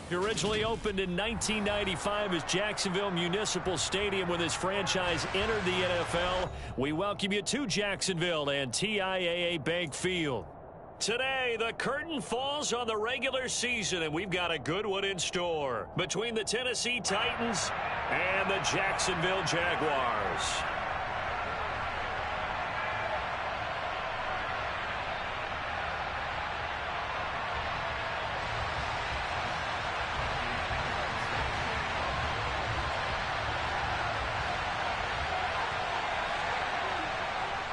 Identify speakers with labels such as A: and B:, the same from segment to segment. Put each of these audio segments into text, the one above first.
A: It originally opened in 1995 as Jacksonville Municipal Stadium when this franchise entered the NFL. We welcome you to Jacksonville and TIAA Bank Field. Today, the curtain falls on the regular season, and we've got a good one in store between the Tennessee Titans and the Jacksonville Jaguars.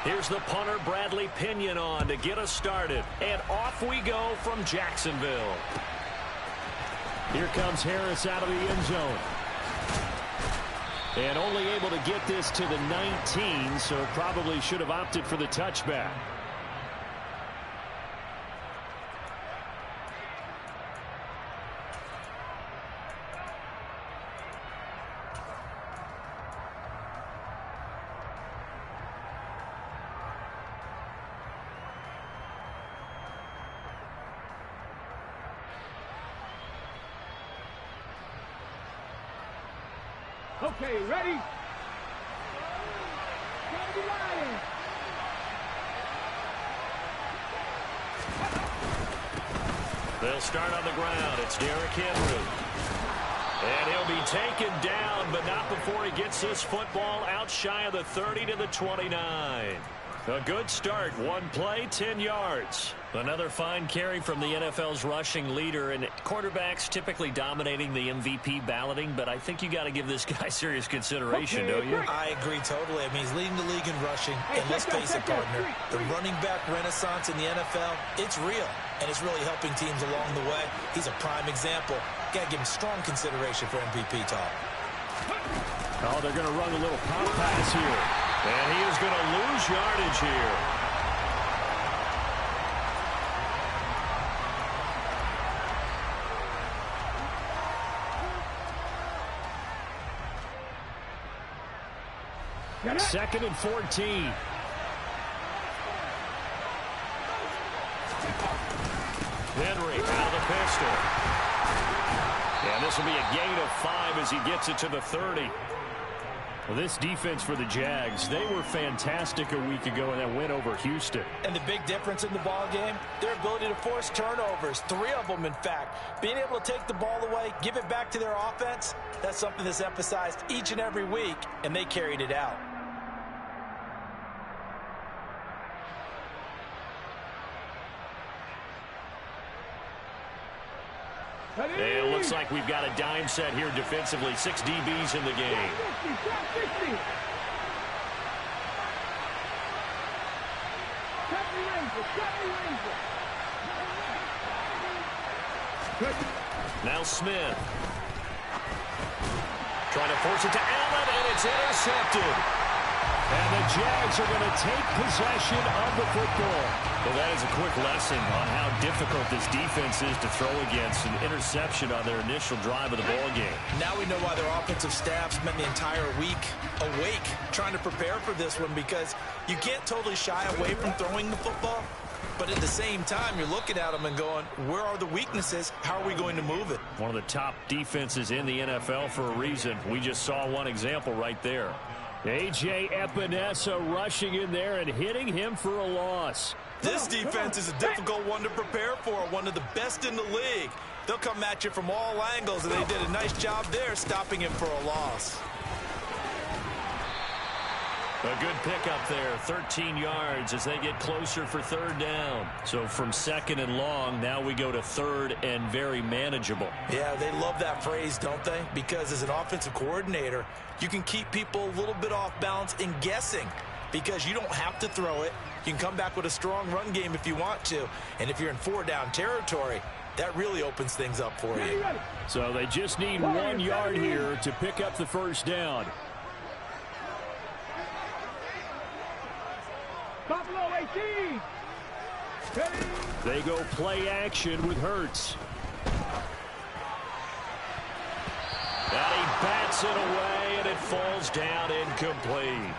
A: Here's the punter, Bradley Pinion, on to get us started. And off we go from Jacksonville. Here comes Harris out of the end zone. And only able to get this to the 19, so probably should have opted for the touchback.
B: Okay, ready?
A: They'll start on the ground. It's Derrick Henry. And he'll be taken down, but not before he gets this football out shy of the 30 to the 29. A good start. One play, 10 yards. Another fine carry from the NFL's rushing leader, and quarterbacks typically dominating the MVP balloting, but I think you got to give this guy serious consideration, don't you?
C: I agree totally. I mean, he's leading the league in rushing, and let's face it, partner, the running back renaissance in the NFL, it's real, and it's really helping teams along the way. He's a prime example. Got to give him strong consideration for MVP talk.
A: Oh, they're going to run a little pop pass here. And he is going to lose yardage here. Second and 14. Henry out of the pistol. And this will be a gain of 5 as he gets it to the 30. Well, this defense for the Jags, they were fantastic a week ago in that win over Houston.
C: And the big difference in the ball game, their ability to force turnovers, 3 of them in fact. Being able to take the ball away, give it back to their offense, that's something that's emphasized each and every week, and they carried it out.
A: And it looks like we've got a dime set here defensively. 6 DBs in the game. Now Smith. Trying to force it to Allen, and it's intercepted. And the Jags are going to take possession of the football. Well, that is a quick lesson on how difficult this defense is to throw against. An interception on their initial drive of the ball game.
C: Now we know why their offensive staff spent the entire week awake trying to prepare for this one, because you can't totally shy away from throwing the football. But at the same time, you're looking at them and going, where are the weaknesses? How are we going to move it?
A: One of the top defenses in the NFL for a reason. We just saw one example right there. A.J. Epinesa rushing in there and hitting him for a loss.
C: This defense is a difficult one to prepare for, one of the best in the league. They'll come at you from all angles, and they did a nice job there stopping him for a loss.
A: A good pickup there, 13 yards as they get closer for third down. So from second and long, now we go to third and very manageable.
C: Yeah, they love that phrase, don't they? Because as an offensive coordinator, you can keep people a little bit off balance in guessing, because you don't have to throw it. You can come back with a strong run game if you want to. And if you're in 4-down territory, that really opens things up for you.
A: So they just need 1 yard here to pick up the first down.
B: Buffalo 18.
A: They go play action with Hurts. And he bats it away, and it falls down incomplete.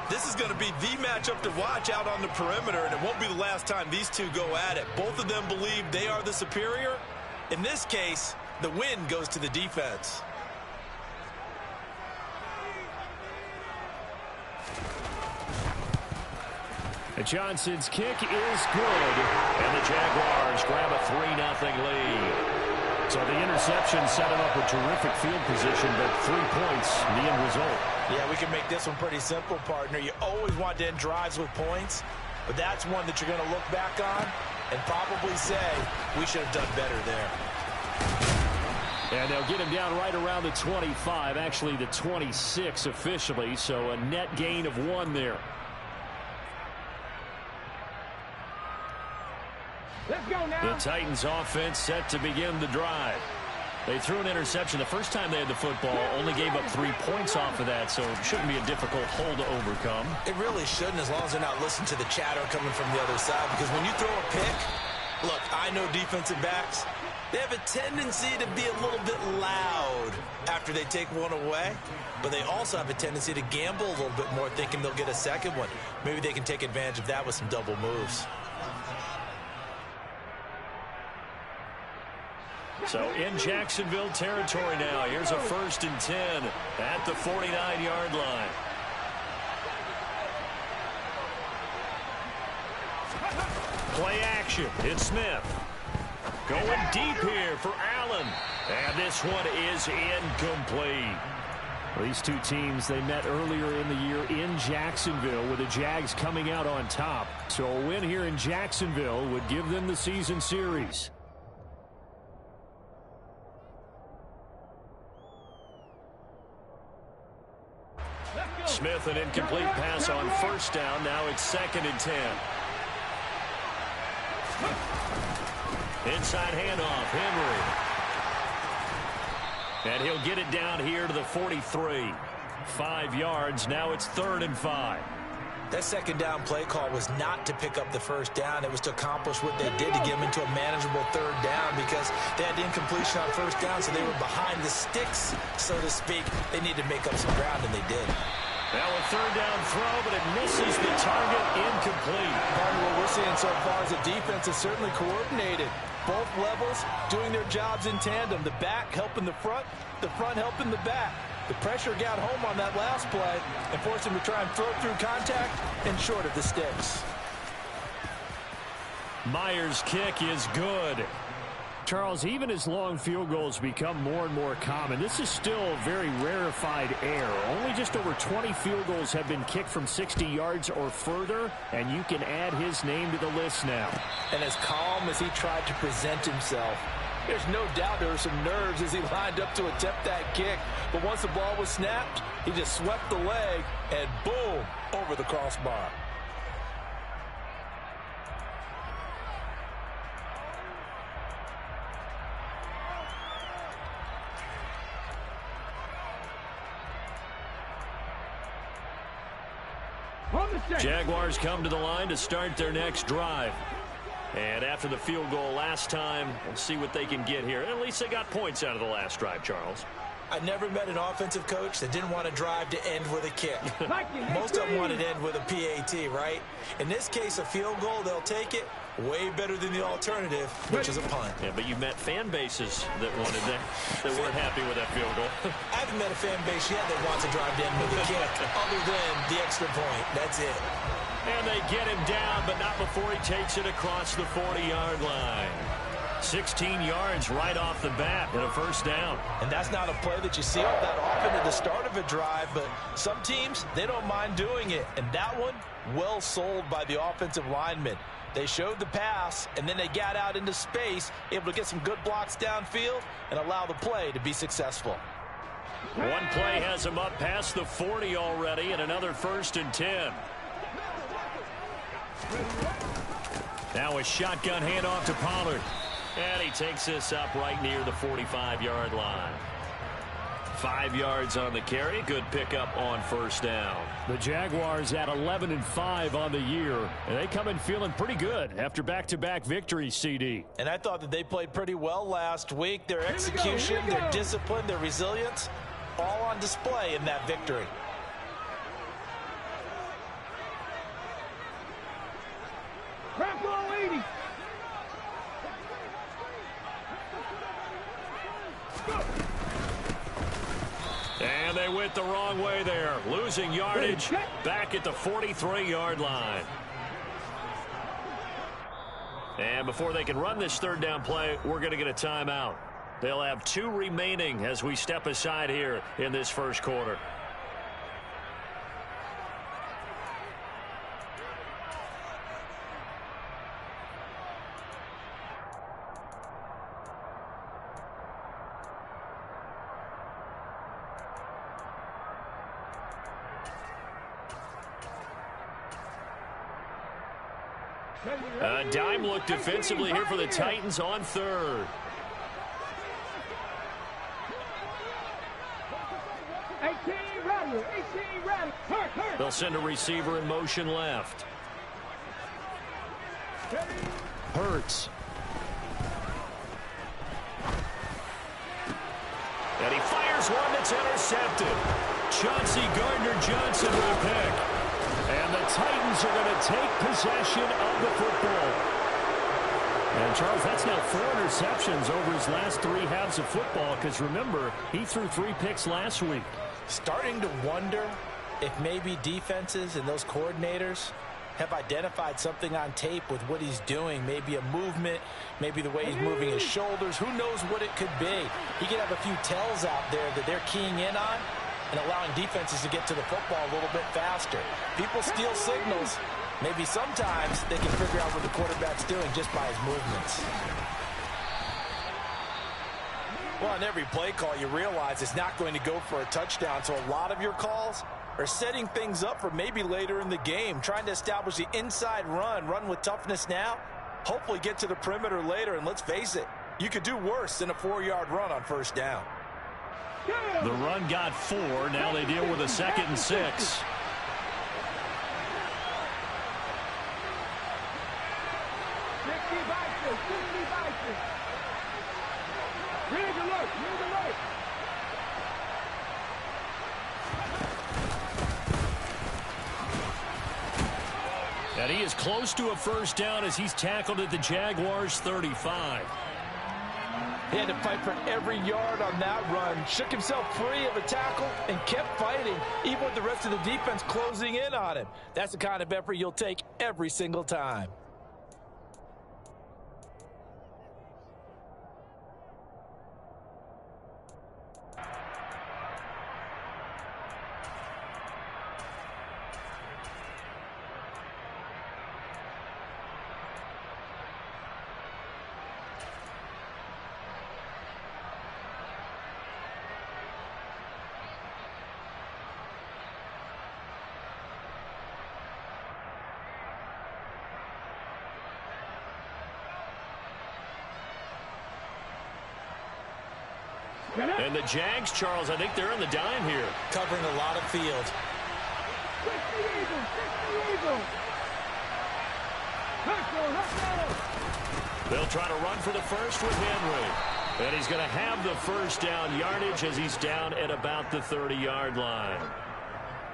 C: This is going to be the matchup to watch out on the perimeter, and it won't be the last time these two go at it. Both of them believe they are the superior. In this case, The win goes to the defense.
A: And Johnson's kick is good, and the Jaguars grab a 3-0 lead. So the interception set him up a terrific field position, but 3 points, the end result.
C: Yeah, we can make this one pretty simple, partner. You always want to end drives with points, but that's one that you're going to look back on and probably say, we should have done better there.
A: And they'll get him down right around the 25, actually the 26 officially, so a net gain of 1 there.
B: Let's go now.
A: The Titans offense set to begin the drive. They threw an interception the first time they had the football, only gave up 3 points off of that, so it shouldn't be a difficult hole to overcome.
C: It really shouldn't, as long as they're not listening to the chatter coming from the other side, because when you throw a pick, look, I know defensive backs, they have a tendency to be a little bit loud after they take one away, but they also have a tendency to gamble a little bit more, thinking they'll get a second one. Maybe they can take advantage of that with some double moves.
A: So in Jacksonville territory now. Here's a 1st and 10 at the 49-yard line. Play action. It's Smith. Going deep here for Allen. And this one is incomplete. These two teams, they met earlier in the year in Jacksonville with the Jags coming out on top. So a win here in Jacksonville would give them the season series. Smith, an incomplete pass on 1st down. Now it's 2nd and 10. Inside handoff, Henry. And he'll get it down here to the 43. 5 yards. Now it's 3rd and 5.
C: That 2nd down play call was not to pick up the 1st down. It was to accomplish what they did to get them into a manageable 3rd down, because they had incompletion on 1st down, so they were behind the sticks, so to speak. They needed to make up some ground, and they did.
A: Now a 3rd down throw, but it misses the target, incomplete.
C: What we're seeing so far is the defense is certainly coordinated. Both levels doing their jobs in tandem. The back helping the front helping the back. The pressure got home on that last play and forced him to try and throw through contact and short of the sticks.
A: Myers' kick is good. Charles, even as long field goals become more and more common, this is still very rarefied air. Only just over 20 field goals have been kicked from 60 yards or further, and you can add his name to the list now.
C: And as calm as he tried to present himself, there's no doubt there were some nerves as he lined up to attempt that kick. But once the ball was snapped, he just swept the leg and boom, over the crossbar.
A: Jaguars come to the line to start their next drive. And after the field goal last time, we'll see what they can get here. At least they got points out of the last drive, Charles.
C: I never met an offensive coach that didn't want to drive to end with a kick. Most of them wanted to end with a PAT, right? In this case, a field goal, they'll take it. Way better than the alternative, which is a punt.
A: Yeah, but you met fan bases that wanted that weren't happy with that field goal.
C: I haven't met a fan base yet that wants to drive to end with a kick, other than the extra point. That's it.
A: And they get him down, but not before he takes it across the 40-yard line. 16 yards right off the bat and a 1st down.
C: And that's not a play that you see all that often at the start of a drive, but some teams, they don't mind doing it. And that one, well sold by the offensive lineman. They showed the pass, and then they got out into space, able to get some good blocks downfield and allow the play to be successful.
A: One play has him up past the 40 already, and another 1st and 10. Now a shotgun handoff to Pollard. And he takes this up right near the 45-yard line. 5 yards on the carry. Good pickup on 1st down. The Jaguars at 11-5 on the year. And they come in feeling pretty good after back-to-back victories, CD.
C: And I thought that they played pretty well last week. Their execution, their discipline, their resilience, all on display in that victory.
A: And they went the wrong way there, losing yardage back at the 43-yard line. And before they can run this third down play, we're going to get a timeout. They'll have 2 remaining as we step aside here in this first quarter. A dime look defensively here for the Titans on third.
B: 18 Rattler.
A: They'll send a receiver in motion left. Hurts. And he fires one that's intercepted. Chauncey Gardner-Johnson with a pick. And the Titans are going to take possession of the football. And, Charles, that's now 4 interceptions over his last 3 halves of football because, remember, he threw 3 picks last week.
C: Starting to wonder if maybe defenses and those coordinators have identified something on tape with what he's doing. Maybe a movement, maybe the way he's moving his shoulders. Who knows what it could be? He could have a few tells out there that they're keying in on and allowing defenses to get to the football a little bit faster. People steal signals. Maybe sometimes they can figure out what the quarterback's doing just by his movements. Well, on every play call, you realize it's not going to go for a touchdown, so a lot of your calls are setting things up for maybe later in the game, trying to establish the inside run with toughness now, hopefully get to the perimeter later, and let's face it, you could do worse than a 4-yard run on first down.
A: The run got 4. Now they deal with a 2nd and 6. And he is close to a first down as he's tackled at the Jaguars' 35.
C: He had to fight for every yard on that run, shook himself free of a tackle, and kept fighting, even with the rest of the defense closing in on him. That's the kind of effort you'll take every single time.
A: And the Jags, Charles, I think they're in the dime here.
C: Covering a lot of field.
A: They'll try to run for the first with Henry. And he's going to have the first down yardage as he's down at about the 30-yard line.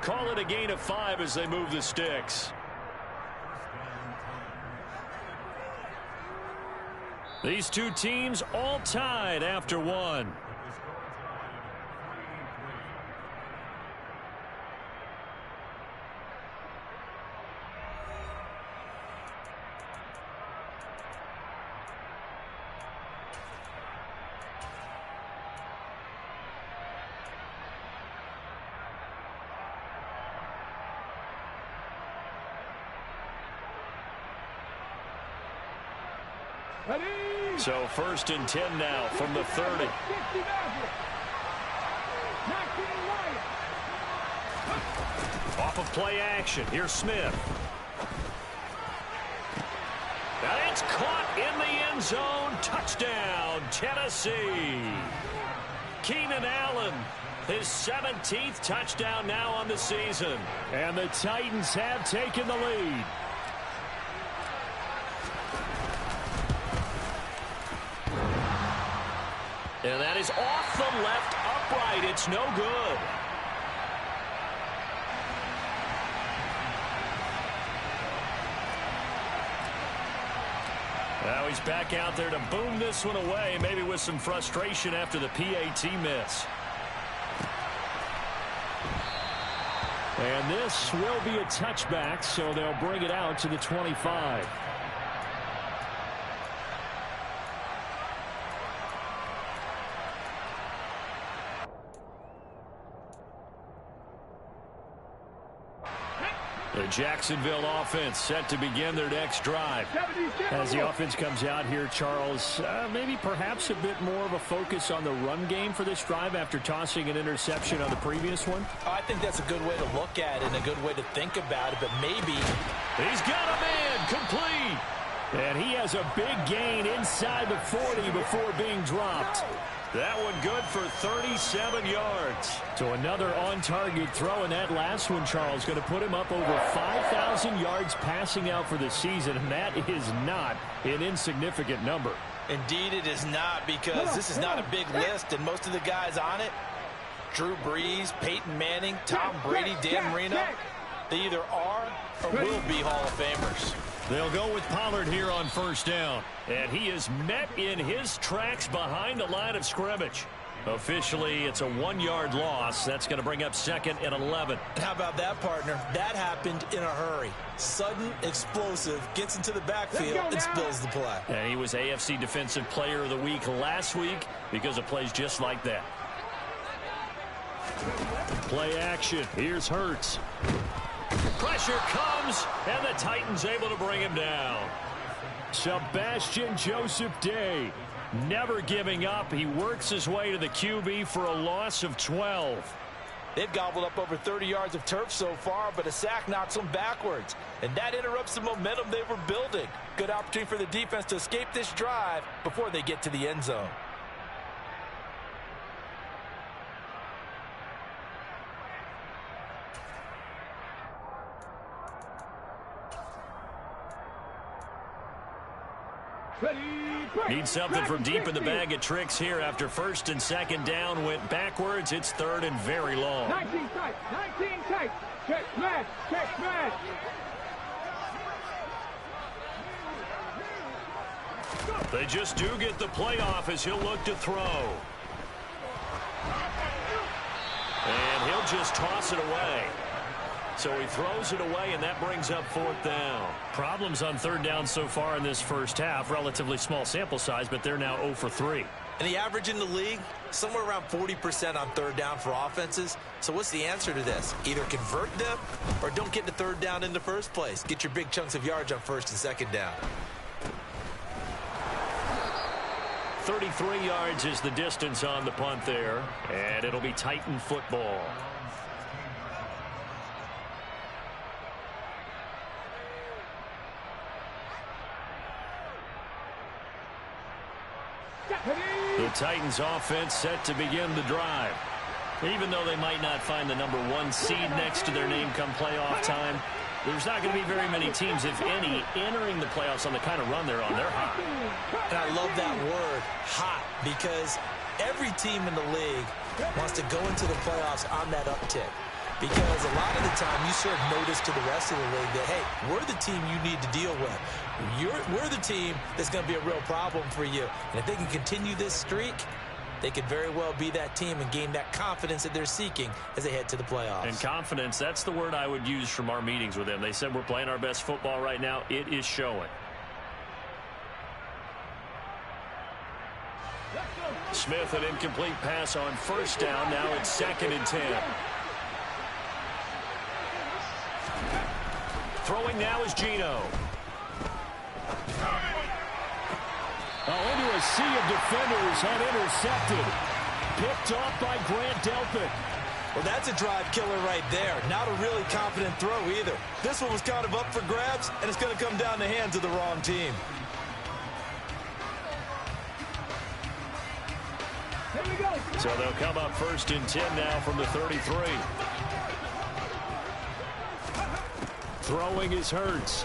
A: Call it a gain of 5 as they move the sticks. These two teams all tied after 1. So 1st and 10 now from the 30. Off of play action. Here's Smith. And it's caught in the end zone. Touchdown, Tennessee. Keenan Allen, his 17th touchdown now on the season. And the Titans have taken the lead. And that is off the left upright. It's no good. Now he's back out there to boom this one away, maybe with some frustration after the PAT miss. And this will be a touchback, so they'll bring it out to the 25. The Jacksonville offense set to begin their next drive. As the offense comes out here, Charles, maybe perhaps a bit more of a focus on the run game for this drive after tossing an interception on the previous one?
C: I think that's a good way to look at it and a good way to think about it, but maybe...
A: He's got a man, complete! And he has a big gain inside the 40 before being dropped. That one good for 37 yards. So another on-target throw, and that last one, Charles, going to put him up over 5,000 yards passing out for the season, and that is not an insignificant number.
C: Indeed it is not, because this is not a big list, and most of the guys on it, Drew Brees, Peyton Manning, Tom Brady, Dan Marino, they either are or will be Hall of Famers.
A: They'll go with Pollard here on first down. And he is met in his tracks behind the line of scrimmage. Officially, it's a 1-yard loss. That's going to bring up 2nd and 11.
C: How about that, partner? That happened in a hurry. Sudden, explosive, gets into the backfield and spills the play.
A: And he was AFC Defensive Player of the Week last week because of plays just like that. Play action. Here's Hurts. Pressure comes, and the Titans able to bring him down. Sebastian Joseph Day, never giving up. He works his way to the QB for a loss of 12.
C: They've gobbled up over 30 yards of turf so far, but a sack knocks them backwards. And that interrupts the momentum they were building. Good opportunity for the defense to escape this drive before they get to the end zone.
A: Need something from deep in the bag of tricks here after 1st and 2nd down went backwards. It's 3rd and very long.
B: 19 tight. Check smash.
A: They just do get the playoff as he'll look to throw. And he'll just toss it away. So he throws it away, and that brings up 4th down. Problems on 3rd down so far in this first half. Relatively small sample size, but they're now 0 for 3.
C: And the average in the league, somewhere around 40% on 3rd down for offenses. So what's the answer to this? Either convert them or don't get to 3rd down in the first place. Get your big chunks of yards on 1st and 2nd down.
A: 33 yards is the distance on the punt there, and it'll be Titan football. The Titans offense set to begin the drive. Even though they might not find the #1 seed next to their name come playoff time, there's not going to be very many teams, if any, entering the playoffs on the kind of run they're on. They're hot.
C: And I love that word, hot, because every team in the league wants to go into the playoffs on that uptick. Because a lot of the time you serve notice to the rest of the league that, hey, we're the team you need to deal with. We're the team that's going to be a real problem for you. And if they can continue this streak, they could very well be that team and gain that confidence that they're seeking as they head to the playoffs.
A: And confidence, that's the word I would use from our meetings with them. They said we're playing our best football right now. It is showing. Smith, an incomplete pass on 1st down. Now it's 2nd and 10. Throwing now is Geno. Into a sea of defenders and intercepted. Picked off by Grant Delpit.
C: Well, that's a drive killer right there. Not a really confident throw either. This one was kind of up for grabs, and it's going to come down the hands of the wrong team.
B: Here we go.
A: So they'll come up 1st and 10 now from the 33. Throwing is Hurts.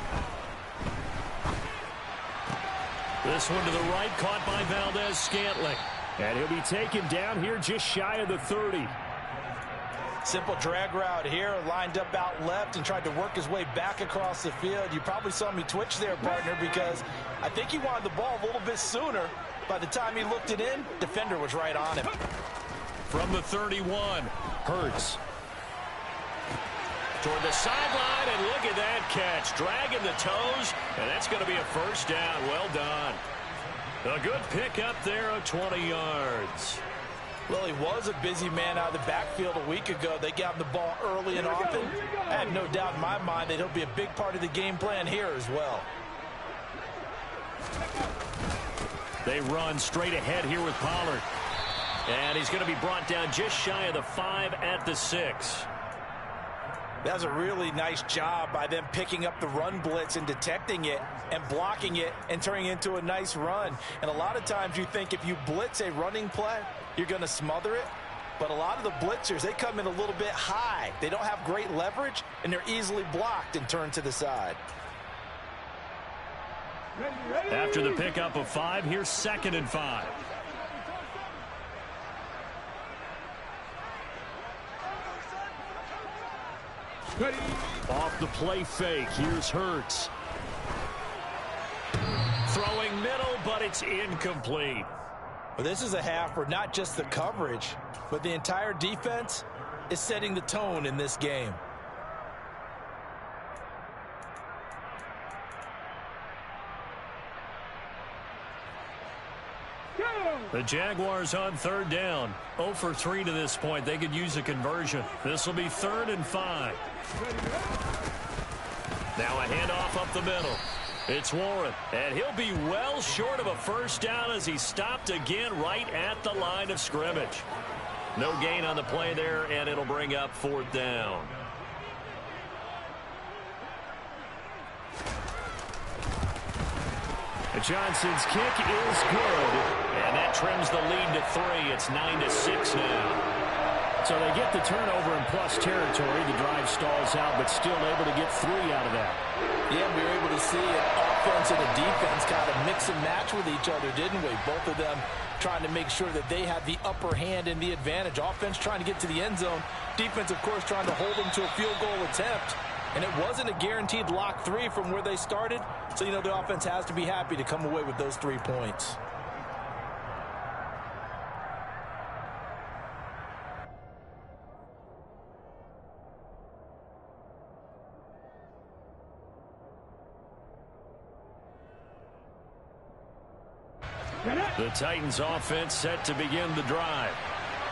A: This one to the right, caught by Valdez Scantling. And he'll be taken down here just shy of the 30.
C: Simple drag route here, lined up out left and tried to work his way back across the field. You probably saw me twitch there, partner, because I think he wanted the ball a little bit sooner. By the time he looked it in, defender was right on him.
A: From the 31, Hurts. Toward the sideline, and look at that catch. Dragging the toes, and that's going to be a first down. Well done. A good pickup there of 20 yards.
C: Well, he was a busy man out of the backfield a week ago. They got him the ball early and often. I have no doubt in my mind that he'll be a big part of the game plan here as well.
A: They run straight ahead here with Pollard. And he's going to be brought down just shy of the 5 at the 6.
C: That was a really nice job by them picking up the run blitz and detecting it and blocking it and turning it into a nice run. And a lot of times you think if you blitz a running play, you're going to smother it. But a lot of the blitzers, they come in a little bit high. They don't have great leverage, and they're easily blocked and turned to the side.
A: After the pickup of 5, here's 2nd and 5. Off the play fake, here's Hurts. Throwing middle, but it's incomplete.
C: Well, this is a half where not just the coverage, but the entire defense is setting the tone in this game.
A: The Jaguars on 3rd down. 0 for 3 to this point. They could use a conversion. This will be 3rd and 5. Now a handoff up the middle. It's Warren, and he'll be well short of a first down as he stopped again right at the line of scrimmage. No gain on the play there, and it'll bring up 4th down. Johnson's kick is good, and that trims the lead to 3. It's 9-6 now. So they get the turnover in plus territory. The drive stalls out, but still able to get 3 out of that.
C: Yeah, we were able to see an offense and a defense kind of mix and match with each other, didn't we? Both of them trying to make sure that they had the upper hand and the advantage. Offense trying to get to the end zone. Defense, of course, trying to hold them to a field goal attempt. And it wasn't a guaranteed lock 3 from where they started. So, you know, the offense has to be happy to come away with those 3 points.
A: The Titans offense set to begin the drive.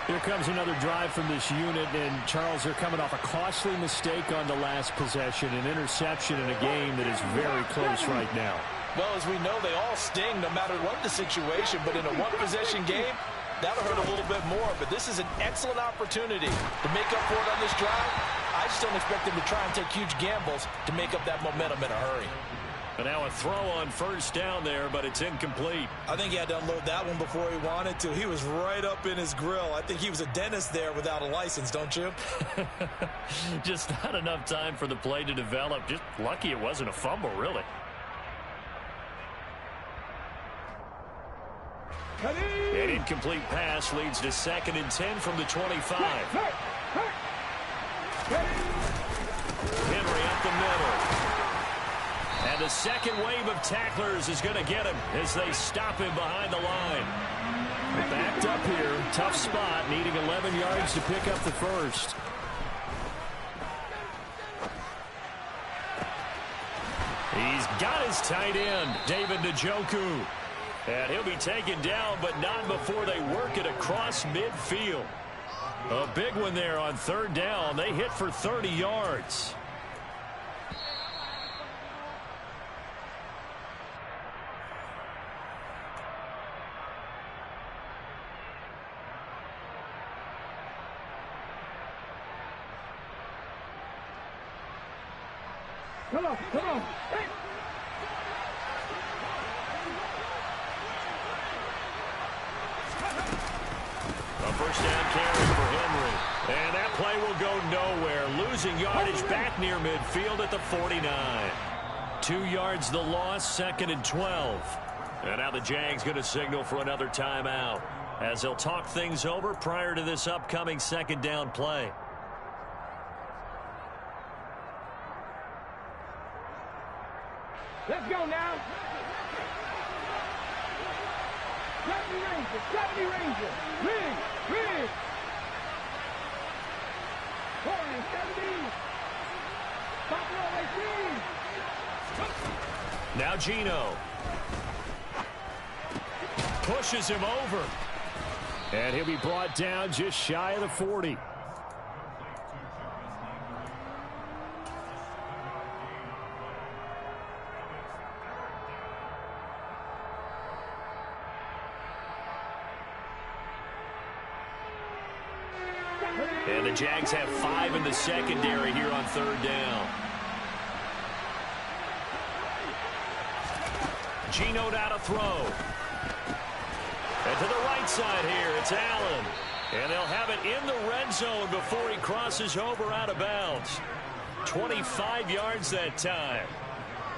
A: Here comes another drive from this unit, and Charles, they're coming off a costly mistake on the last possession, an interception in a game that is very close right now.
C: Well, as we know, they all sting no matter what the situation, but in a one-possession game, that'll hurt a little bit more. But this is an excellent opportunity to make up for it on this drive. I just don't expect them to try and take huge gambles to make up that momentum in a hurry.
A: And now a throw on first down there, but it's incomplete.
C: I think he had to unload that one before he wanted to. He was right up in his grill. I think he was a dentist there without a license, don't you?
A: Just not enough time for the play to develop. Just lucky it wasn't a fumble, really. An incomplete pass leads to 2nd and 10 from the 25. Henry up the middle. And the second wave of tacklers is going to get him as they stop him behind the line. Backed up here, tough spot, needing 11 yards to pick up the first. He's got his tight end, David Njoku. And he'll be taken down, but not before they work it across midfield. A big one there on 3rd down. They hit for 30 yards.
B: Come on, come on. Hey.
A: A first down carry for Henry. And that play will go nowhere. Losing yardage back near midfield at the 49. 2 yards the loss, 2nd and 12. And now the Jags going to signal for another timeout as they'll talk things over prior to this upcoming 2nd down play.
B: Let's go now. 70 Rangers, 70 Rangers. Rig. 70.
A: Now Gino. Pushes him over. And he'll be brought down just shy of the 40. And the Jags have 5 in the secondary here on 3rd down. Gino down to throw. And to the right side here, it's Allen. And they'll have it in the red zone before he crosses over out of bounds. 25 yards that time.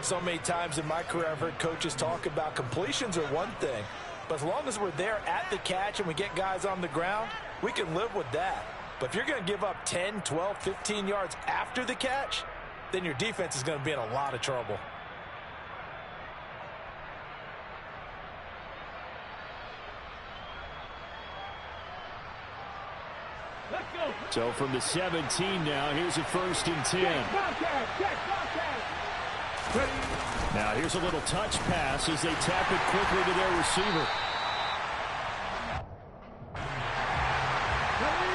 C: So many times in my career I've heard coaches talk about completions are one thing, but as long as we're there at the catch and we get guys on the ground, we can live with that. But if you're going to give up 10, 12, 15 yards after the catch, then your defense is going to be in a lot of trouble.
B: Let's go.
A: So from the 17 now, here's a 1st and 10. Now here's a little touch pass as they tap it quickly to their receiver.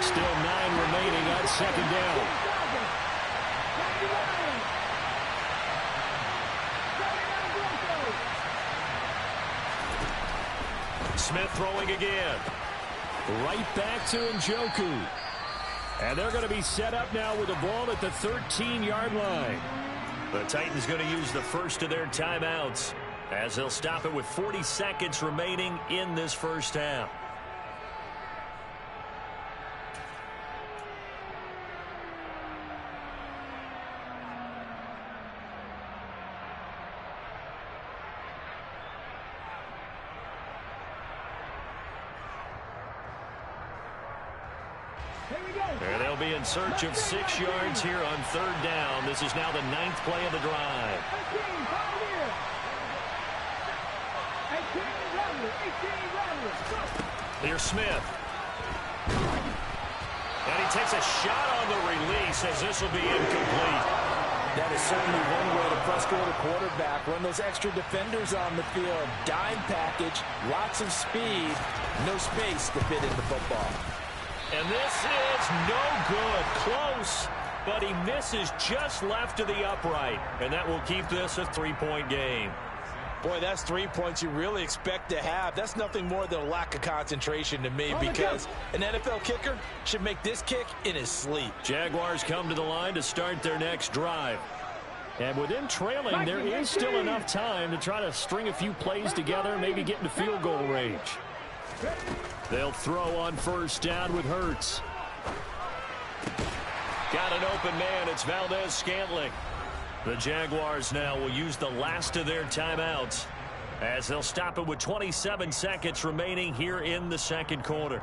A: Still 9 remaining on 2nd down. Smith throwing again. Right back to Njoku. And they're going to be set up now with the ball at the 13-yard line. The Titans going to use the first of their timeouts as they'll stop it with 40 seconds remaining in this first half. And they'll be in search of 6 yards here on 3rd down. This is now the 9th play of the drive. Here's Smith. And he takes a shot on the release as this will be incomplete.
C: That is certainly one way to frustrate a quarterback. Run those extra defenders on the field. Dime package, lots of speed, no space to fit in the football.
A: And this is no good. Close, but he misses just left of the upright. And that will keep this a 3-point game.
C: Boy, that's 3 points you really expect to have. That's nothing more than a lack of concentration to me, because an NFL kicker should make this kick in his sleep.
A: Jaguars come to the line to start their next drive. And with them trailing, there is still enough time to try to string a few plays together, maybe get into field goal range. They'll throw on 1st down with Hurts. Got an open man. It's Valdez-Scantling. The Jaguars now will use the last of their timeouts as they'll stop it with 27 seconds remaining here in the 2nd quarter.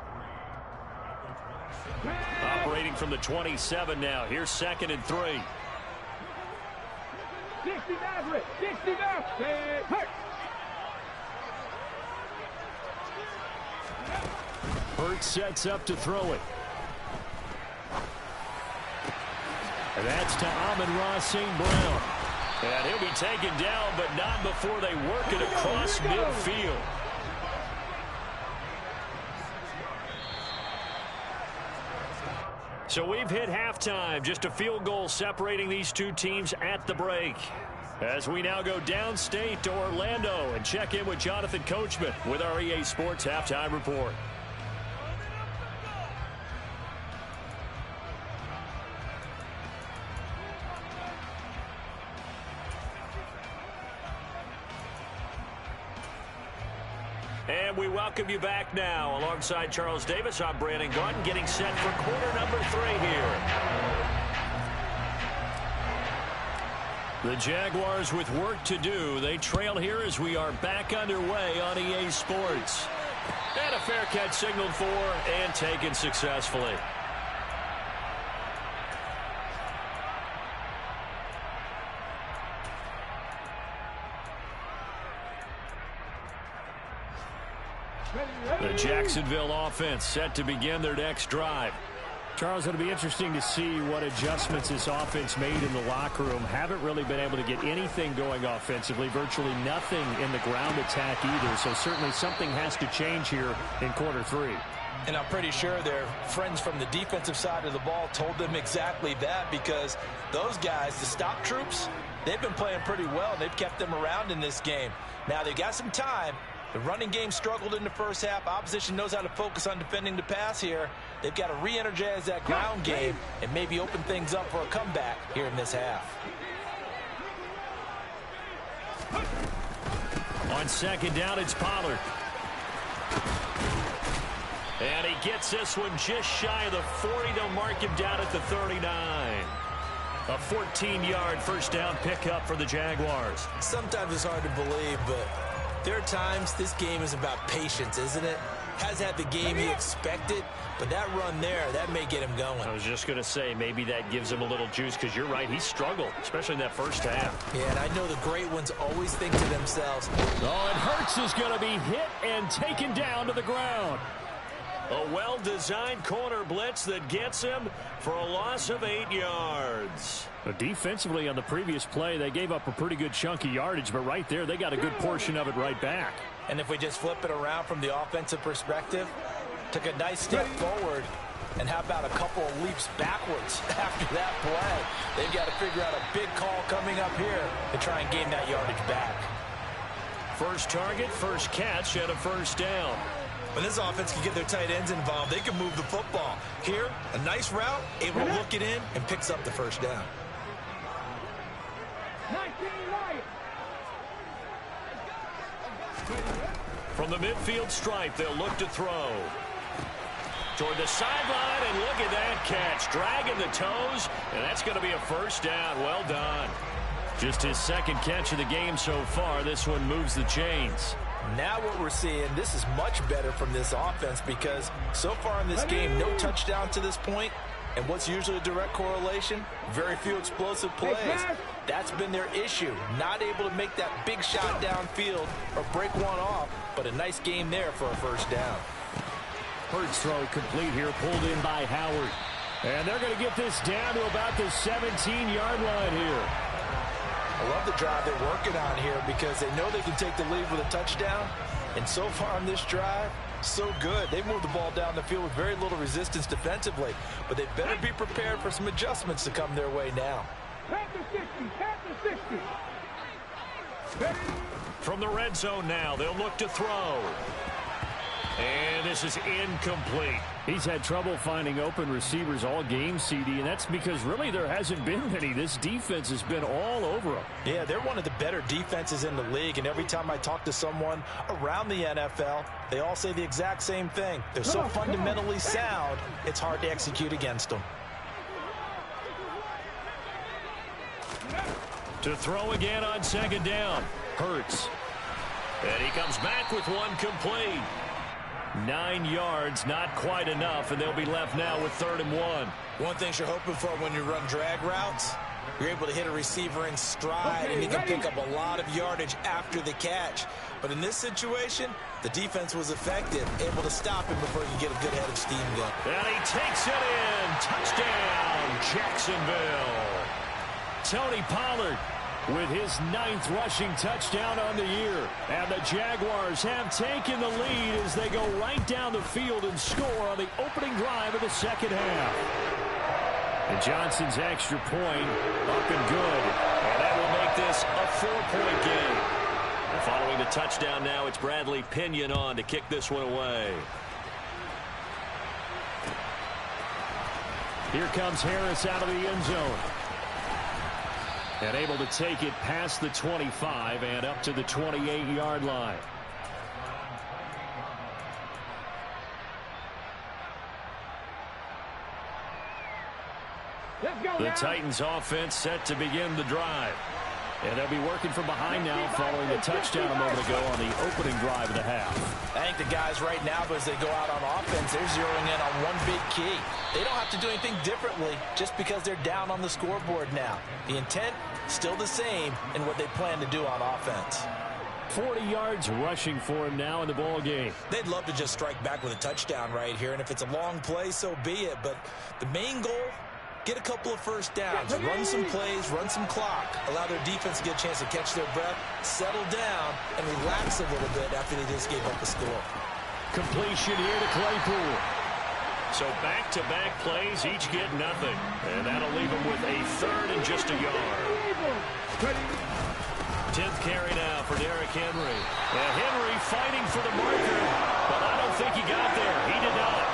A: Operating from the 27 now. Here's 2nd and 3.
B: 60 Maverick. 60 Maverick.
A: Hurts sets up to throw it. And that's to Amon-Ra St. Brown. And he'll be taken down, but not before they work it across midfield. So we've hit halftime. Just a field goal separating these two teams at the break. As we now go downstate to Orlando and check in with Jonathan Coachman with our EA Sports Halftime Report. And we welcome you back now. Alongside Charles Davis, I'm Brandon Gunn, getting set for quarter number 3 here. The Jaguars with work to do. They trail here as we are back underway on EA Sports. And a fair catch signaled for and taken successfully. Jacksonville offense set to begin their next drive.
D: Charles, it'll be interesting to see what adjustments this offense made in the locker room. Haven't really been able to get anything going offensively, virtually nothing in the ground attack either. So certainly something has to change here in quarter three.
C: And I'm pretty sure their friends from the defensive side of the ball told them exactly that, because those guys, the stop troops, they've been playing pretty well, and they've kept them around in this game. Now, they've got some time. The running game struggled in the first half. Opposition knows how to focus on defending the pass here. They've got to re-energize that ground game and maybe open things up for a comeback here in this half.
A: On second down, it's Pollard. And he gets this one just shy of the 40. They'll mark him down at the 39. A 14-yard first down pickup for the Jaguars.
C: Sometimes it's hard to believe, but there are times this game is about patience, isn't it? Has had the game he expected, but that run there, that may get him going.
A: I was just going to say, maybe that gives him a little juice, because you're right, he struggled, especially in that first half.
C: Yeah, and I know the great ones always think to themselves,
D: oh, and Hurts is going to be hit and taken down to the ground.
A: A well-designed corner blitz that gets him for a loss of 8 yards.
D: Defensively on the previous play, they gave up a pretty good chunk of yardage, but right there, they got a good portion of it right back.
C: And if we just flip it around from the offensive perspective, took a nice step forward, and how about a couple of leaps backwards after that play? They've got to figure out a big call coming up here to try and gain that yardage back.
A: First target, first catch, and a first down.
C: When this offense can get their tight ends involved, they can move the football. Here, a nice route, able to look it in, and picks up the first down.
B: 19 right.
A: From the midfield stripe, they'll look to throw. Toward the sideline, and look at that catch. Dragging the toes, and that's going to be a first down. Well done. Just his second catch of the game so far. This one moves the chains.
C: Now what we're seeing, this is much better from this offense, because so far in this game, no touchdown to this point. And what's usually a direct correlation? Very few explosive plays. That's been their issue. Not able to make that big shot downfield or break one off, but a nice game there for a first down.
D: Hurts throw complete here, pulled in by Howard. And they're going to get this down to about the 17-yard line here.
C: I love the drive they're working on here, because they know they can take the lead with a touchdown. And so far on this drive, so good. They moved the ball down the field with very little resistance defensively, but they better be prepared for some adjustments to come their way now.
B: Pass the 60, pass the 60. Ready?
A: From the red zone now, they'll look to throw. And this is incomplete.
D: He's had trouble finding open receivers all game, CD, and that's because really there hasn't been any. This defense has been all over them.
C: Yeah, they're one of the better defenses in the league, and every time I talk to someone around the NFL, they all say the exact same thing. They're so fundamentally sound, it's hard to execute against them.
A: To throw again on second down. Hurts. And he comes back with one complete. 9 yards, not quite enough, and they'll be left now with 3rd and 1.
C: One thing you're hoping for when you run drag routes, you're able to hit a receiver in stride, and you can pick up a lot of yardage after the catch. But in this situation, the defense was effective, able to stop him before you get a good head of steam going.
A: And he takes it in. Touchdown, Jacksonville.
D: Tony Pollard with his 9th rushing touchdown on the year. And the Jaguars have taken the lead as they go right down the field and score on the opening drive of the second half. And Johnson's extra point up and good.
A: And that will make this a 4-point game. And following the touchdown now, it's Bradley Pinion on to kick this one away.
D: Here comes Harris out of the end zone. And able to take it past the 25 and up to the 28-yard line.
B: Let's go,
A: The Titans offense set to begin the drive.
D: And they'll be working from behind now following the touchdown a moment ago on the opening drive of the half.
C: I think the guys right now, as they go out on offense, they're zeroing in on one big key. They don't have to do anything differently just because they're down on the scoreboard now. The intent, still the same in what they plan to do on offense.
D: 40 yards rushing for him now in the ball game.
C: They'd love to just strike back with a touchdown right here, and if it's a long play, so be it. But the main goal, get a couple of first downs, run some plays, run some clock, allow their defense to get a chance to catch their breath, settle down, and relax a little bit after they just gave up a score.
D: Completion here to Claypool.
A: So back-to-back plays, each get nothing. And that'll leave them with a third and just a yard. 10th carry now for Derrick Henry. And Henry fighting for the marker, but I don't think he got there. He did not.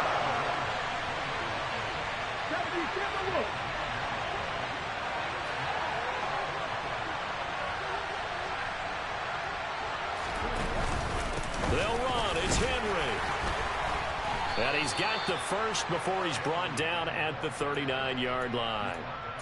A: They'll run. It's Henry. And he's got the first before he's brought down at the 39-yard line.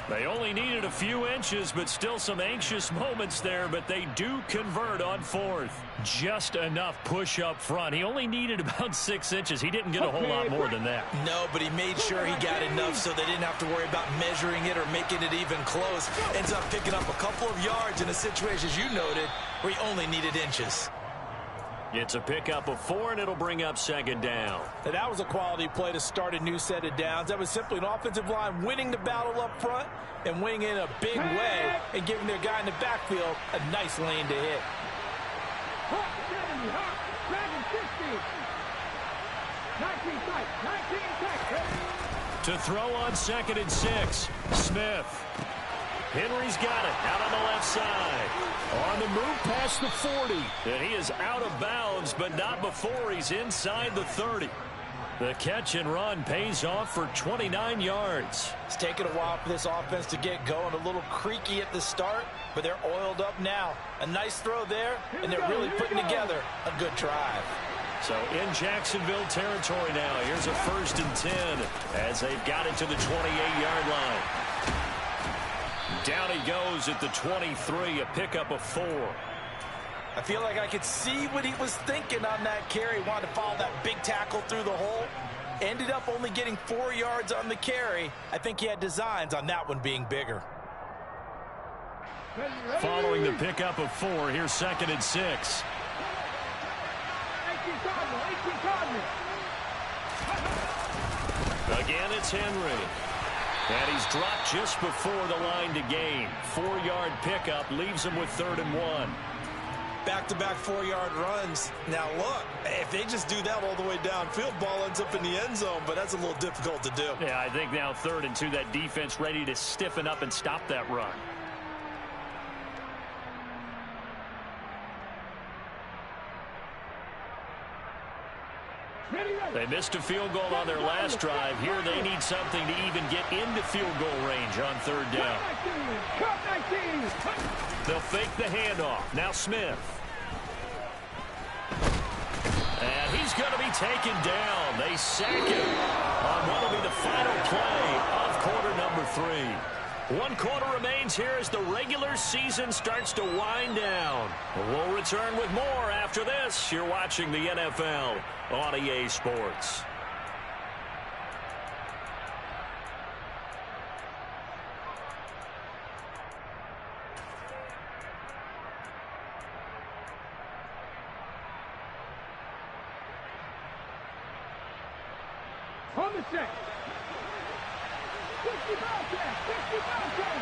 A: They only needed a few inches, but still some anxious moments there, but they do convert on fourth.
D: Just enough push up front. He only needed about 6 inches. He didn't get a whole lot more than that.
C: No, but he made sure he got enough so they didn't have to worry about measuring it or making it even close. Ends up picking up a couple of yards in a situation, as you noted, where he only needed inches.
A: It's a pickup of 4, and it'll bring up second down.
C: Now, that was a quality play to start a new set of downs. That was simply an offensive line winning the battle up front and winning in a big way and giving their guy in the backfield a nice lane to hit.
A: To throw on 2nd and 6, Smith. Henry's got it out on the left side.
D: On the move past the 40.
A: And he is out of bounds, but not before he's inside the 30. The catch and run pays off for 29 yards.
C: It's taken a while for this offense to get going. A little creaky at the start, but they're oiled up now. A nice throw there, and they're really putting together a good drive.
A: So in Jacksonville territory now, here's a 1st and 10 as they've got it to the 28-yard line. Down he goes at the 23, a pickup of 4.
C: I feel like I could see what he was thinking on that carry. Wanted to follow that big tackle through the hole. Ended up only getting 4 yards on the carry. I think he had designs on that one being bigger.
A: Following the pickup of 4, here's 2nd and 6. Again, it's Henry. And he's dropped just before the line to gain. 4-yard pickup leaves him with 3rd and 1.
C: Back-to-back 4-yard runs. Now, look, if they just do that all the way downfield, ball ends up in the end zone, but that's a little difficult to do.
A: Yeah, I think now 3rd and 2, that defense ready to stiffen up and stop that run. They missed a field goal on their last drive. Here they need something to even get into field goal range on 3rd down. They'll fake the handoff. Now Smith. And he's going to be taken down. They sack him on what will be the final play of quarter number 3. 1 quarter remains here as the regular season starts to wind down. We'll return with more after this. You're watching the NFL on EA Sports.
B: On the check. 60 ball check. 60 ball check.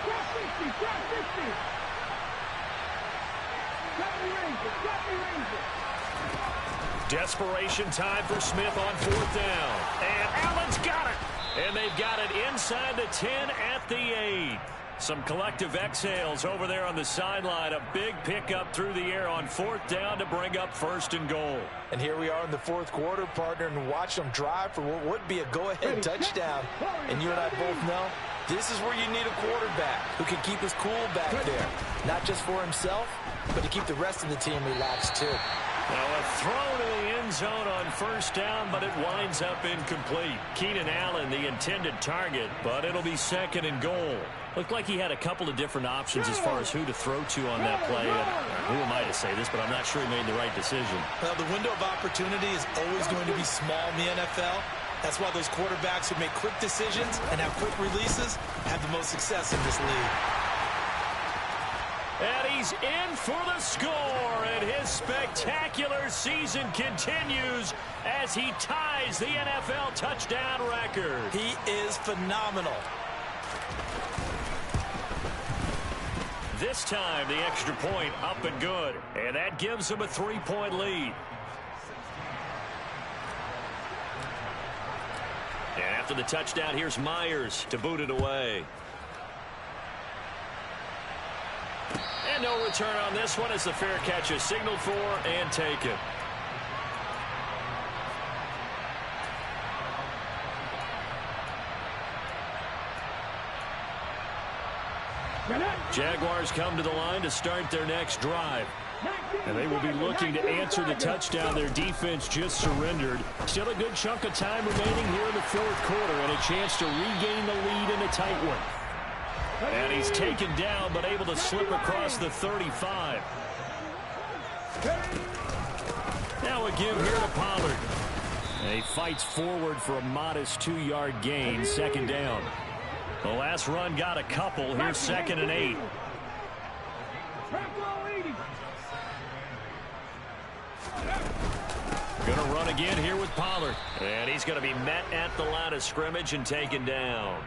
B: Drop 60. Drop 60. Got me Ranger. Got me Ranger.
A: Desperation time for Smith on 4th down. And Allen's got it. And they've got it inside the 10 at the 8. Some collective exhales over there on the sideline. A big pickup through the air on 4th down to bring up 1st and goal.
C: And here we are in the 4th quarter, partner, and watch them drive for what would be a go-ahead touchdown. And you and I both know this is where you need a quarterback who can keep his cool back there. Not just for himself, but to keep the rest of the team relaxed too.
A: Now a throw to the end zone on 1st down, but it winds up incomplete. Keenan Allen, the intended target, but it'll be 2nd and goal. Looked like he had a couple of different options as far as who to throw to on that play. And who am I to say this, but I'm not sure he made the right decision.
C: Well, the window of opportunity is always going to be small in the NFL. That's why those quarterbacks who make quick decisions and have quick releases have the most success in this league.
A: And he's in for the score, and his spectacular season continues as he ties the NFL touchdown record.
C: He is phenomenal.
A: This time, the extra point up and good, and that gives him a 3-point lead. And after the touchdown, here's Myers to boot it away. And no return on this one as the fair catch is signaled for and taken. Jaguars come to the line to start their next drive. And they will be looking to answer the touchdown their defense just surrendered. Still a good chunk of time remaining here in the fourth quarter and a chance to regain the lead in a tight one. And he's taken down but able to slip across the 35. Now a give here to Pollard. And he fights forward for a modest 2-yard gain, second down. The last run got a couple. Here's 2nd and 8. Going to run again here with Pollard. And he's going to be met at the line of scrimmage and taken down.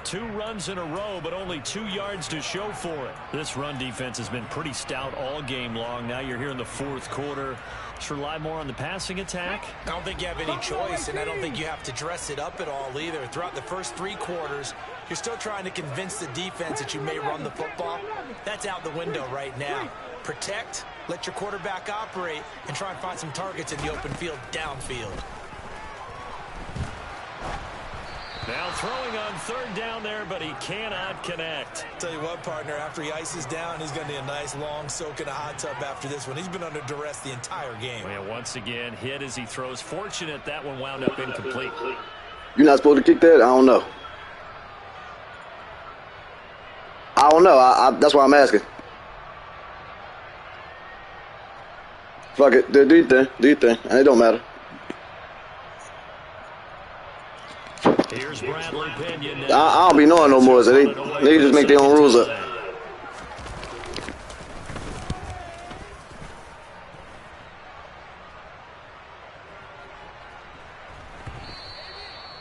A: 2 runs in a row, but only 2 yards to show for it. This run defense has been pretty stout all game long. Now you're here in the fourth quarter. Just rely more on the passing attack.
C: I don't think you have any choice, and I don't think you have to dress it up at all either. Throughout the first 3 quarters, you're still trying to convince the defense that you may run the football. That's out the window right now. Protect, let your quarterback operate, and try and find some targets in the open field downfield.
A: Now throwing on 3rd down there, but he cannot connect.
C: Tell you what, partner, after he ices down, he's going to need a nice long soak in a hot tub after this one. He's been under duress the entire game.
A: And once again, hit as he throws. Fortunate that one wound up incomplete.
E: You're not supposed to kick that? I don't know. I don't know. That's why I'm asking. Fuck it. Do your thing. Do your thing. And it don't matter.
A: Here's Bradley Pinion.
E: I don't be knowing no more. So they just make their own rules up.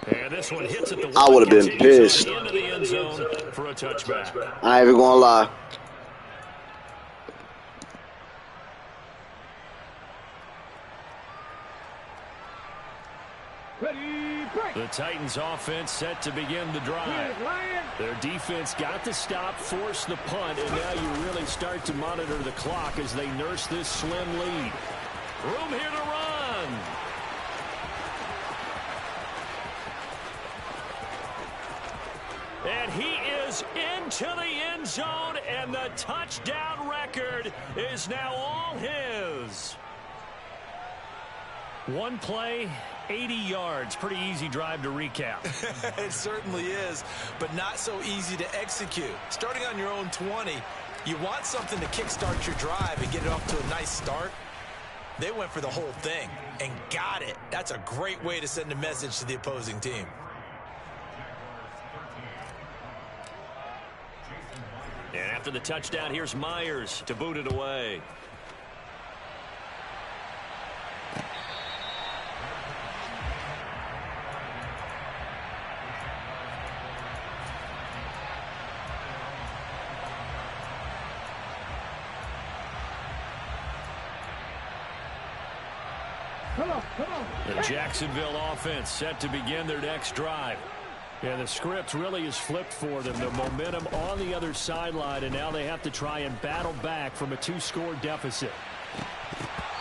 A: And this one hits at the
E: I would have been pissed.
A: Into the end zone for a touchback.
E: I ain't even gonna lie.
A: The Titans offense set to begin the drive. Their defense got the stop, forced the punt, and now you really start to monitor the clock as they nurse this slim lead. Room here to run. And he is into the end zone, and the touchdown record is now all his. One play, 80 yards. Pretty easy drive to recap.
C: It certainly is, but not so easy to execute. Starting on your own 20, you want something to kickstart your drive and get it off to a nice start. They went for the whole thing and got it. That's a great way to send a message to the opposing team.
A: And after the touchdown, here's Myers to boot it away. The Jacksonville offense set to begin their next drive. Yeah, the script really is flipped for them. The momentum on the other sideline, and now they have to try and battle back from a 2-score deficit.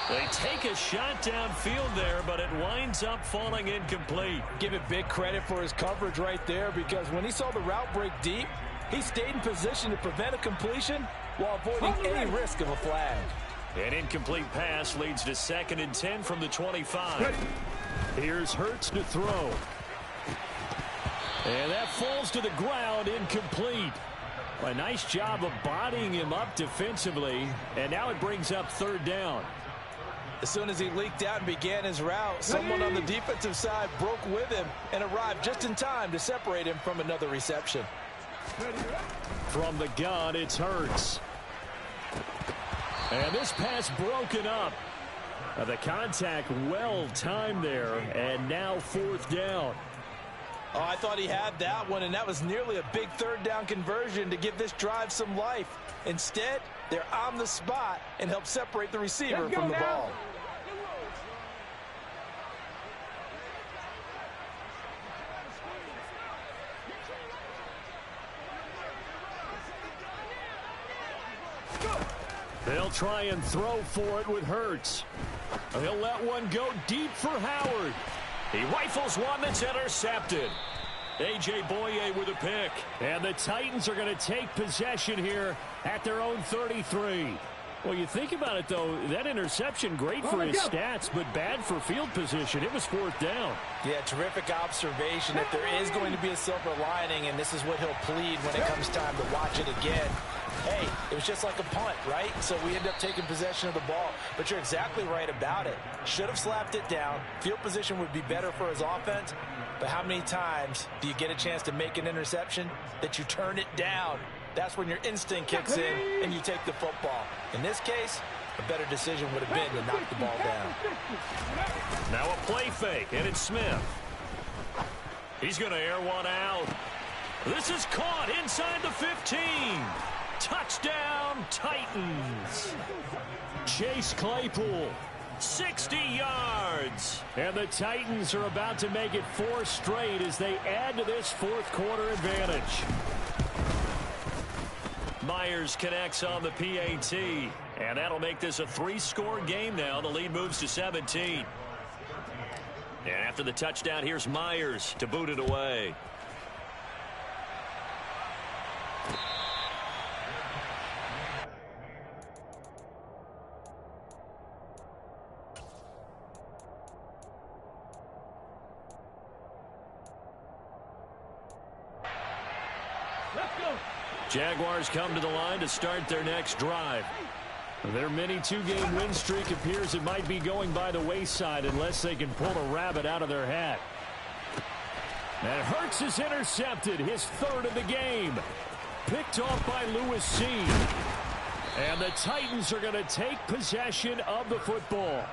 A: They take a shot downfield there, but it winds up falling incomplete.
F: Give it big credit for his coverage right there, because when he saw the route break deep, he stayed in position to prevent a completion while avoiding any risk of a flag.
A: An incomplete pass leads to 2nd and 10 from the 25. Here's Hurts to throw. And that falls to the ground, incomplete. A nice job of bodying him up defensively, and now it brings up 3rd down.
F: As soon as he leaked out and began his route, someone on the defensive side broke with him and arrived just in time to separate him from another reception.
A: From the gun, it's Hurts.
D: And this pass broken up. The contact well timed there, and now 4th down.
F: Oh, I thought he had that one, and that was nearly a big 3rd down conversion to give this drive some life. Instead, they're on the spot and help separate the receiver from the ball.
D: They'll try and throw for it with Hurts. He'll let one go deep for Howard.
A: He rifles one that's intercepted. A.J. Boye with a pick.
D: And the Titans are going to take possession here at their own 33. Well, you think about it, though, that interception, great for his stats, but bad for field position. It was 4th down.
F: Yeah, terrific observation. If there is going to be a silver lining, and this is what he'll plead when it comes time to watch it again, hey, it was just like a punt, right? So we end up taking possession of the ball. But you're exactly right about it. Should have slapped it down. Field position would be better for his offense. But how many times do you get a chance to make an interception that you turn it down? That's when your instinct kicks in and you take the football. In this case, a better decision would have been to knock the ball down.
A: Now a play fake, and it's Smith. He's going to air one out. This is caught inside the 15. Touchdown, Titans.
D: Chase Claypool.
A: 60 yards.
D: And the Titans are about to make it 4 straight as they add to this 4th quarter advantage.
A: Myers connects on the PAT, and that'll make this a 3-score game now. The lead moves to 17. And after the touchdown, here's Myers to boot it away. Jaguars come to the line to start their next drive. Their mini 2-game win streak appears it might be going by the wayside unless they can pull a rabbit out of their hat. And Hurts is intercepted, his 3rd of the game. Picked off by Lewis C. And the Titans are going to take possession of the football.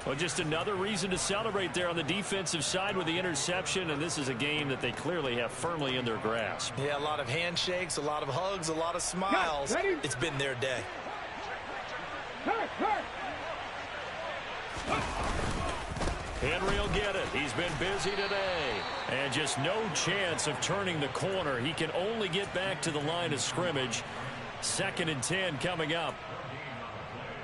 A: Well, just another reason to celebrate there on the defensive side with the interception, and this is a game that they clearly have firmly in their grasp.
F: Yeah, a lot of handshakes, a lot of hugs, a lot of smiles. It's been their day.
A: Henry will get it. He's been busy today. And just no chance of turning the corner. He can only get back to the line of scrimmage. 2nd and 10 coming up.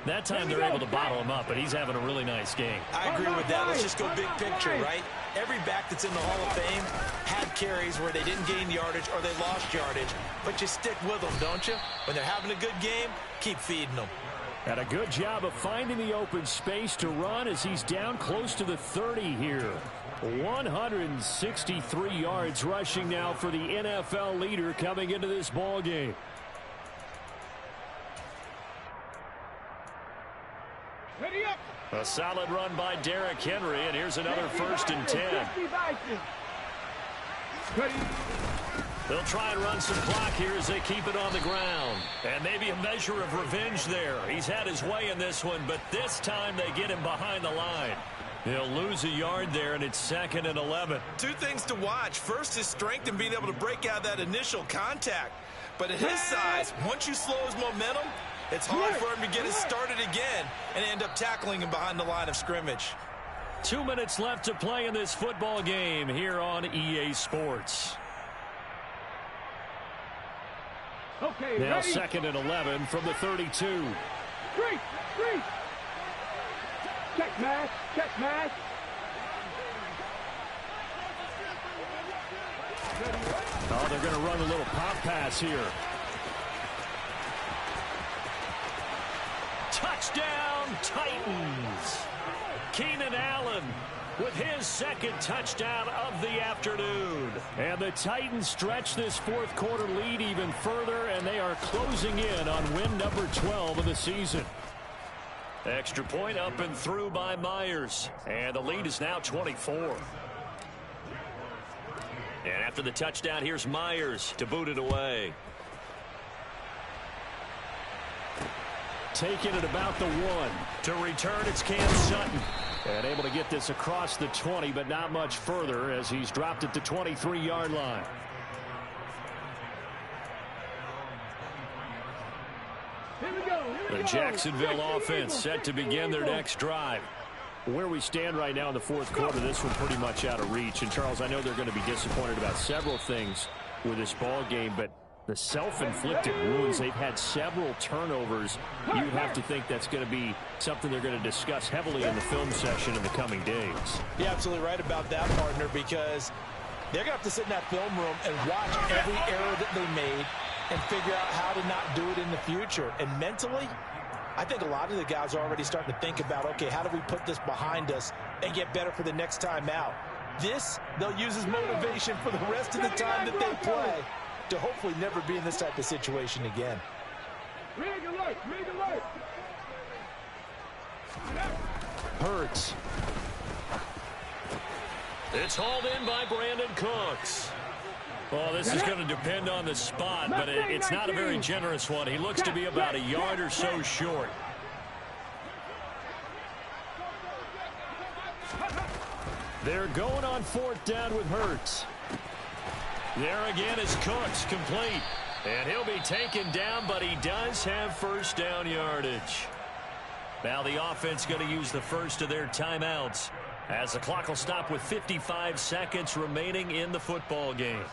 A: That time they're able to bottle him up, but he's having a really nice game.
F: I agree with that. Let's just go big picture, right? Every back that's in the Hall of Fame had carries where they didn't gain yardage or they lost yardage. But you stick with them, don't you? When they're having a good game, keep feeding them.
D: And a good job of finding the open space to run as he's down close to the 30 here. 163 yards rushing now for the NFL leader coming into this ball game.
A: A solid run by Derrick Henry, and here's another 1st and 10. They'll try and run some clock here as they keep it on the ground. And maybe a measure of revenge there. He's had his way in this one, but this time they get him behind the line. He'll lose a yard there, and it's 2nd and 11.
C: 2 things to watch. First, his strength and being able to break out that initial contact. But at his size, once you slow his momentum, it's hard for him to get it started again and end up tackling him behind the line of scrimmage.
A: 2 minutes left to play in this football game here on EA Sports.
B: Okay,
D: now
B: ready?
D: 2nd and 11 from the 32.
B: Street. Check match.
D: Oh, they're going to run a little pop pass here.
A: Touchdown, Titans. Keenan Allen with his 2nd touchdown of the afternoon.
D: And the Titans stretch this 4th quarter lead even further, and they are closing in on win number 12 of the season.
A: Extra point up and through by Myers. And the lead is now 24. And after the touchdown, here's Myers to boot it away.
D: taken at about the 1.
A: To return, it's Cam Sutton.
D: And able to get this across the 20, but not much further as he's dropped it to 23-yard line.
A: The Jacksonville offense set to begin their next drive.
D: Where we stand right now in the fourth quarter, this one pretty much out of reach. And, Charles, I know they're going to be disappointed about several things with this ball game, but the self-inflicted wounds, they've had several turnovers. You have to think that's going to be something they're going to discuss heavily in the film session in the coming days.
F: You're absolutely right about that, partner, because they're going to have to sit in that film room and watch every error that they made and figure out how to not do it in the future. And mentally, I think a lot of the guys are already starting to think about, okay, how do we put this behind us and get better for the next time out? This, they'll use as motivation for the rest of the time that they play to hopefully never be in this type of situation again.
D: Hurts.
A: It's hauled in by Brandon Cooks. Well, this is going to depend on the spot, but it's not a very generous one. He looks to be about a yard or so short.
D: They're going on 4th down with Hurts.
A: There again is Cooks, complete. And he'll be taken down, but he does have first down yardage. Now the offense going to use the first of their timeouts as the clock will stop with 55 seconds remaining in the football game.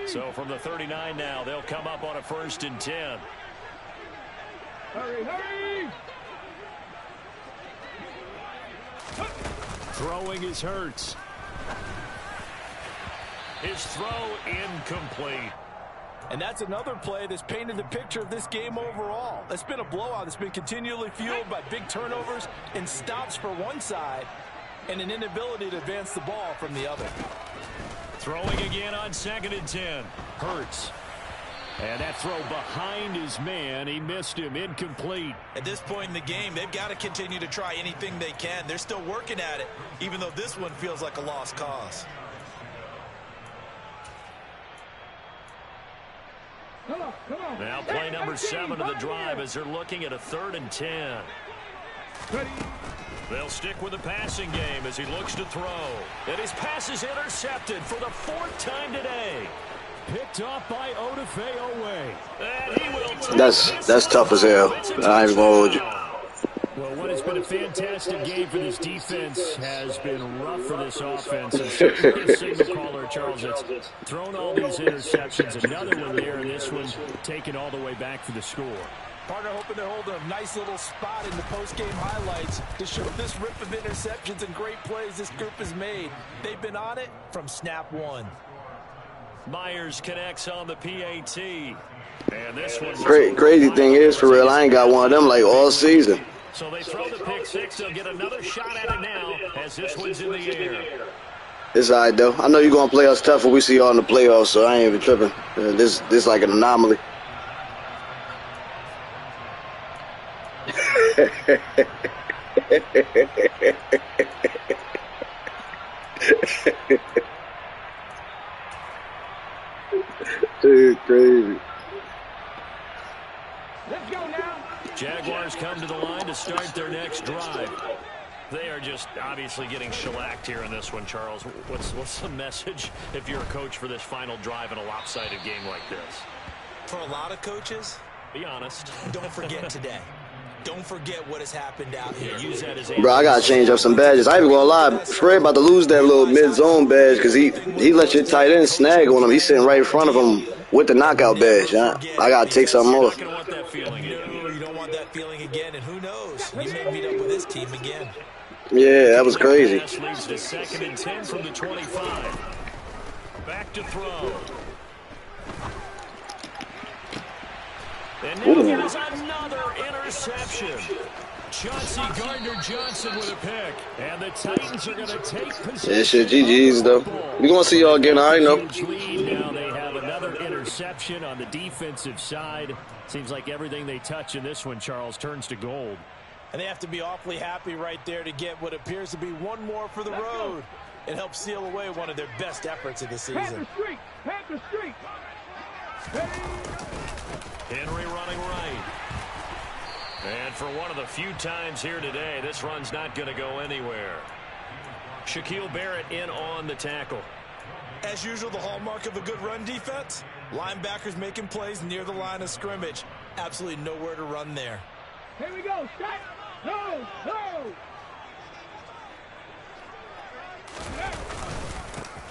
A: So from the 39 now, they'll come up on a 1st and 10.
B: Hurry!
D: Throwing is Hurts.
A: His throw incomplete.
F: And that's another play that's painted the picture of this game overall. It's been a blowout. It's been continually fueled by big turnovers and stops for one side and an inability to advance the ball from the other.
A: Throwing again on 2nd and 10.
D: Hurts. And that throw behind his man. He missed him. Incomplete.
C: At this point in the game, they've got to continue to try anything they can. They're still working at it, even though this one feels like a lost cause.
B: Come on.
A: Now play number 7 of the drive as they're looking at a 3rd and 10. They'll stick with the passing game as he looks to throw. And his pass is intercepted for the 4th time today.
D: Picked off by Odafe Owe.
A: And he will
E: That's tough as hell. I ain't gonna hold you.
D: Well, what has been a fantastic game for this defense has been rough for this offense. And the signal caller, Charles, that's thrown all these interceptions. Another one there, and this one taken all the way back for the score.
F: Partner hoping they're holding a nice little spot in the post-game highlights to show this rip of interceptions and great plays this group has made. They've been on it from snap one.
A: Myers connects on the PAT. And this one
E: Crazy thing is, for real, I ain't got one of them like all season.
A: So they throw the pick six. They'll get another shot at it now as this one's in the air.
E: It's all right, though. I know you're going to play us tough when we see y'all in the playoffs, so I ain't even tripping. This like an anomaly. Dude, crazy.
B: Let's go now.
A: Jaguars come to the line to start their next drive. They are just obviously getting shellacked here in this one, Charles. What's the message if you're a coach for this final drive in a lopsided game like this?
C: For a lot of coaches,
A: be honest.
C: Don't forget today. Don't forget what has happened out here.
A: Use that as
E: Bro, I gotta change up some badges. I ain't even gonna lie. Fred about to lose that little mid-zone badge because he let your tight end snag on him. He's sitting right in front of him with the knockout badge. I gotta take something off.
A: You don't want that feeling again.
F: No, you don't want that feeling again, and who knows? You may meet up with this team again.
E: Yeah, that was crazy.
A: Pass leads to 2nd and 10 from the 25. Back to throw. And now there's another interception. Chauncey Gardner-Johnson with a pick. And the Titans are going to take possession.
E: Yeah, shit, GG's, though. We're going to see y'all again, I know.
D: Now they have another interception on the defensive side. Seems like everything they touch in this one, Charles, turns to gold.
F: And they have to be awfully happy right there to get what appears to be one more for the road. It helps seal away one of their best efforts of the season.
B: Panther Street.
A: Henry running right. And for one of the few times here today, this run's not going to go anywhere. Shaquille Barrett in on the tackle.
C: As usual, the hallmark of a good run defense, linebackers making plays near the line of scrimmage. Absolutely nowhere to run there.
B: Here we go. Stop. No.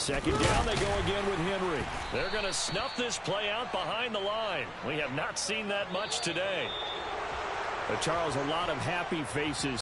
D: Second down, they go again with Henry.
A: They're going to snuff this play out behind the line. We have not seen that much today.
D: But Charles, a lot of happy faces